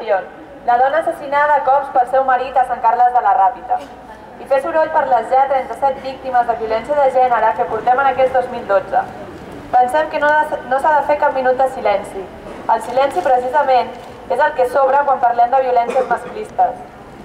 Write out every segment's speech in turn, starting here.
Castellón, la dona assassinada a cops pel seu marit a Sant Carles de la Ràpita. I fer soroll per les ja 37 víctimes de violència de gènere que portem en aquest 2012. Pensem que no s'ha de fer cap minut de silenci. El silenci, precisament, és el que sobra quan parlem de violències masclistes.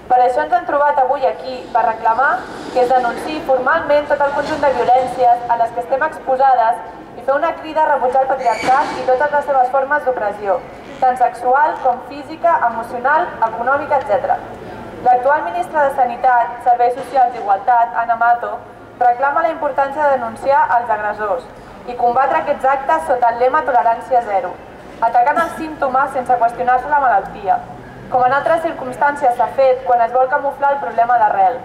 Per això ens hem trobat avui aquí, per reclamar que es denunciï formalment tot el conjunt de violències a les que estem exposades i fer una crida a rebutjar el patriarcat i totes les seves formes d'opressió, tant sexual com física, emocional, econòmica, etc. L'actual ministra de Sanitat, Serveis Socials i Igualtat, Ana Mato, reclama la importància de denunciar els agressors i combatre aquests actes sota el lema tolerància zero, atacant els símptomes sense qüestionar-se la malaltia, com en altres circumstàncies s'ha fet quan es vol camuflar el problema d'arrel.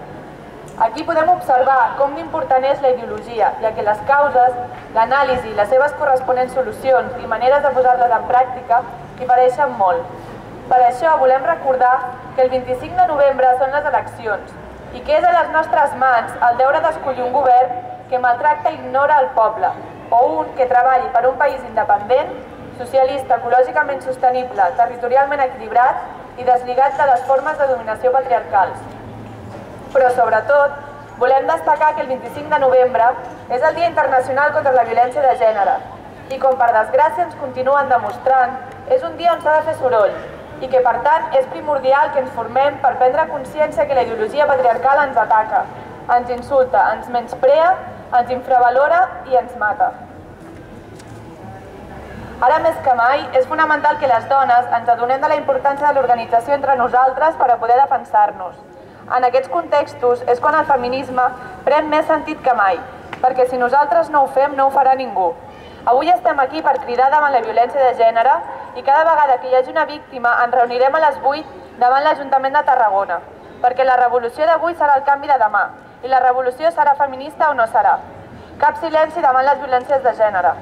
Aquí podem observar com d'important és la ideologia, ja que les causes, l'anàlisi i les seves corresponents solucions i maneres de posar-les en pràctica difereixen molt. Per això volem recordar que el 25 de novembre són les eleccions i que és a les nostres mans el deure d'escollir un govern que maltracta i ignora el poble, o un que treballi per un país independent, socialista, ecològicament sostenible, territorialment equilibrat i deslligat de les formes de dominació patriarcals. Però, sobretot, volem destacar que el 25 de novembre és el Dia Internacional contra la Violència de Gènere i, com per desgràcia ens continuen demostrant, és un dia on s'ha de fer soroll i que, per tant, és primordial que ens formem per prendre consciència que la ideologia patriarcal ens ataca, ens insulta, ens menysprea, ens infravalora i ens mata. Ara més que mai, és fonamental que les dones ens adonem de la importància de l'organització entre nosaltres per a poder defensar-nos. En aquests contextos és quan el feminisme pren més sentit que mai, perquè si nosaltres no ho fem, no ho farà ningú. Avui estem aquí per cridar davant la violència de gènere i cada vegada que hi hagi una víctima ens reunirem a les 8 davant l'Ajuntament de Tarragona, perquè la revolució d'avui serà el canvi de demà i la revolució serà feminista o no serà. Cap silenci davant les violències de gènere.